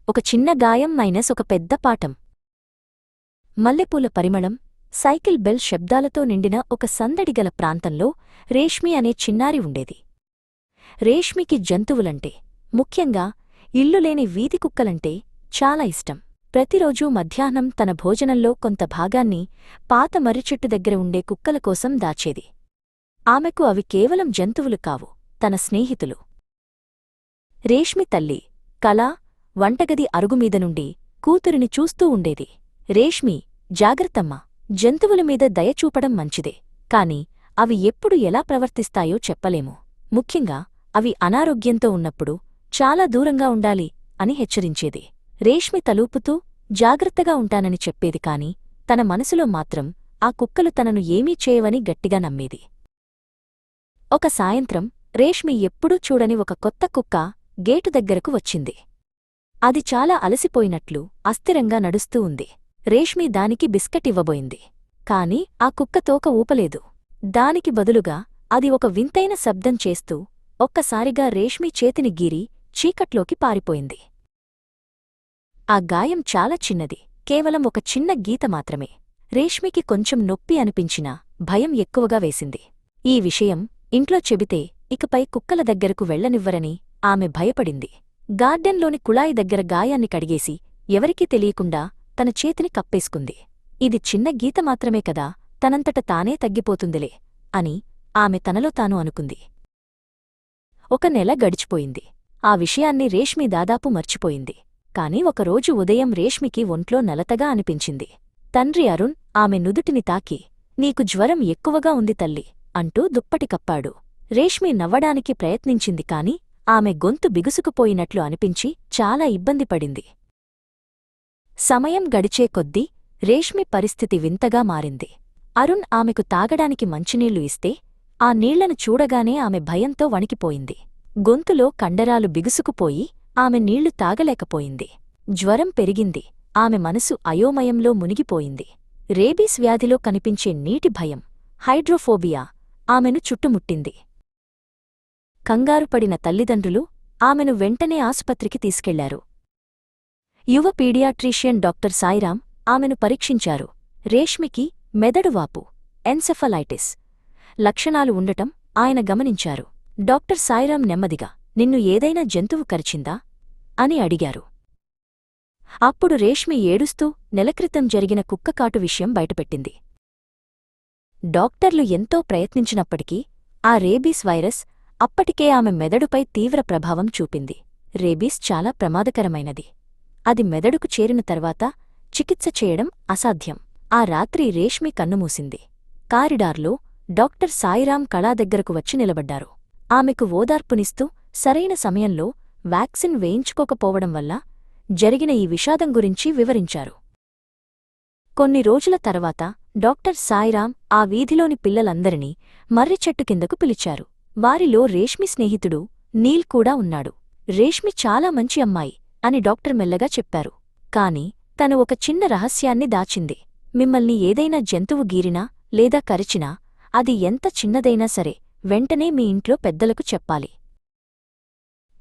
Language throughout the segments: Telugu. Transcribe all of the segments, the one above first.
ఒక చిన్న గాయం మైనస్ ఒక పెద్ద పాఠం. మల్లెపూల పరిమళం, సైకిల్ బెల్ శబ్దాలతో నిండిన ఒక సందడిగల ప్రాంతంలో రేష్మి అనే చిన్నారి ఉండేది. రేష్మికి జంతువులంటే, ముఖ్యంగా ఇల్లులేని వీధి కుక్కలంటే చాలా ఇష్టం. ప్రతిరోజూ మధ్యాహ్నం తన భోజనంలో కొంత భాగాన్ని పాత మర్రిచెట్టు దగ్గర ఉండే కుక్కల కోసం దాచేది. ఆమెకు అవి కేవలం జంతువులు కావు, తన స్నేహితులు. రేష్మి తల్లి కళ వంటగది అరుగుమీద నుండి కూతురిని చూస్తూ ఉండేది. రేష్మి, జాగ్రత్తమ్మా, జంతువుల మీద దయచూపడం మంచిదే, కాని అవి ఎప్పుడు ఎలా ప్రవర్తిస్తాయో చెప్పలేము. ముఖ్యంగా అవి అనారోగ్యంతో ఉన్నప్పుడు చాలా దూరంగా ఉండాలి అని హెచ్చరించేది. రేష్మి తలూపుతూ జాగ్రత్తగా ఉంటానని చెప్పేది, కాని తన మనసులో మాత్రం ఆ కుక్కలు తనను ఏమీ చేయవని గట్టిగా నమ్మేది. ఒక సాయంత్రం రేష్మి ఎప్పుడూ చూడని ఒక కొత్త కుక్క గేటు దగ్గరకు వచ్చింది. అది చాలా అలసిపోయినట్లు అస్థిరంగా నడుస్తూ ఉంది. రేష్మి దానికి బిస్కెట్ ఇవ్వబోయింది, కాని ఆ కుక్క తోక ఊపలేదు. దానికి బదులుగా అది ఒక వింతైన శబ్దం చేస్తూ ఒక్కసారిగా రేష్మి చేతిని గీరి చీకట్లోకి పారిపోయింది. ఆ గాయం చాలా చిన్నది, కేవలం ఒక చిన్న గీత మాత్రమే. రేష్మికి కొంచెం నొప్పి అనిపించినా భయం ఎక్కువగా వేసింది. ఈ విషయం ఇంట్లో చెబితే ఇకపై కుక్కల దగ్గరకు వెళ్లనివ్వరని ఆమె భయపడింది. గార్డెన్లోని కుళాయి దగ్గర గాయాన్ని కడిగేసి ఎవరికీ తెలియకుండా తన చేతిని కప్పేసుకుంది. ఇది చిన్న గీత మాత్రమే కదా, తనంతట తానే తగ్గిపోతుందిలే అని ఆమె తనలో తాను అనుకుంది. ఒక నెల గడిచిపోయింది. ఆ విషయాన్ని రేష్మి దాదాపు మర్చిపోయింది. కాని ఒకరోజు ఉదయం రేష్మికి ఒంట్లో నలతగా అనిపించింది. తండ్రి అరుణ్ ఆమె నుదుటిని తాకి, నీకు జ్వరం ఎక్కువగా ఉంది తల్లి అంటూ దుప్పటి కప్పాడు. రేష్మి నవ్వడానికి ప్రయత్నించింది, కాని ఆమె గొంతు బిగుసుకుపోయినట్లు అనిపించి చాలా ఇబ్బందిపడింది. సమయం గడిచే కొద్దీ రేష్మి పరిస్థితి వింతగా మారింది. అరుణ్ ఆమెకు తాగడానికి మంచినీళ్లు ఇస్తే ఆ నీళ్లను చూడగానే ఆమె భయంతో వణికిపోయింది. గొంతులో కండరాలు బిగుసుకుపోయి ఆమె నీళ్లు తాగలేకపోయింది. జ్వరం పెరిగింది. ఆమె మనసు అయోమయంలో మునిగిపోయింది. రేబీస్ వ్యాధిలో కనిపించే నీటి భయం, హైడ్రోఫోబియా ఆమెను చుట్టుముట్టింది. కంగారుపడిన తల్లిదండ్రులు ఆమెను వెంటనే ఆసుపత్రికి తీసుకెళ్లారు. యువ పీడియాట్రీషియన్ డాక్టర్ సాయిరాం ఆమెను పరీక్షించారు. రేష్మికి మెదడువాపు, ఎన్సెఫలైటిస్ లక్షణాలు ఉండటం ఆయన గమనించారు. డాక్టర్ సాయిరాం నెమ్మదిగా, నిన్ను ఏదైనా జంతువు కరిచిందా అని అడిగారు. అప్పుడు రేష్మి ఏడుస్తూ నెలక్రితం జరిగిన కుక్కకాటు విషయం బయటపెట్టింది. డాక్టర్లు ఎంతో ప్రయత్నించినప్పటికీ ఆ రేబీస్ వైరస్ అప్పటికే ఆమె మెదడుపై తీవ్ర ప్రభావం చూపింది. రేబీస్ చాలా ప్రమాదకరమైనది. అది మెదడుకు చేరిన తర్వాత చికిత్స చేయడం అసాధ్యం. ఆ రాత్రి రేష్మి కన్నుమూసింది. కారిడార్లో డాక్టర్ సాయిరాం కళా దగ్గరకు వచ్చి నిలబడ్డారు. ఆమెకు ఓదార్పునిస్తూ సరైన సమయంలో వ్యాక్సిన్ వేయించుకోకపోవడం వల్ల జరిగిన ఈ విషాదం గురించి వివరించారు. కొన్ని రోజుల తర్వాత డాక్టర్ సాయిరాం ఆ వీధిలోని పిల్లలందరినీ మర్రిచెట్టు కిందకు పిలిచారు. వారిలో రేష్మి స్నేహితుడు నీల్ కూడా ఉన్నాడు. రేష్మి చాలా మంచి అమ్మాయి అని డాక్టర్ మెల్లగా చెప్పారు. కాని తను ఒక చిన్న రహస్యాన్ని దాచింది. మిమ్మల్ని ఏదైనా జంతువు గీరినా లేదా కరిచినా అది ఎంత చిన్నదైనా సరే వెంటనే మీ ఇంట్లో పెద్దలకు చెప్పాలి.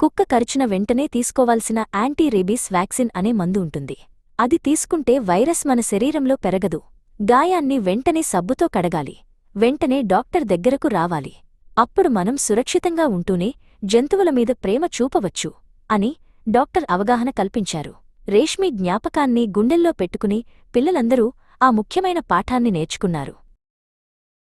కుక్క కరిచిన వెంటనే తీసుకోవాల్సిన యాంటీ రేబీస్ వ్యాక్సిన్ అనే మందు ఉంటుంది. అది తీసుకుంటే వైరస్ మన శరీరంలో పెరగదు. గాయాన్ని వెంటనే సబ్బుతో కడగాలి. వెంటనే డాక్టర్ దగ్గరకు రావాలి. అప్పుడు మనం సురక్షితంగా ఉంటూనే జంతువుల మీద ప్రేమ చూపవచ్చు అని డాక్టర్ అవగాహన కల్పించారు. రేష్మి జ్ఞాపకాన్ని గుండెల్లో పెట్టుకుని పిల్లలందరూ ఆ ముఖ్యమైన పాఠాన్ని నేర్చుకున్నారు.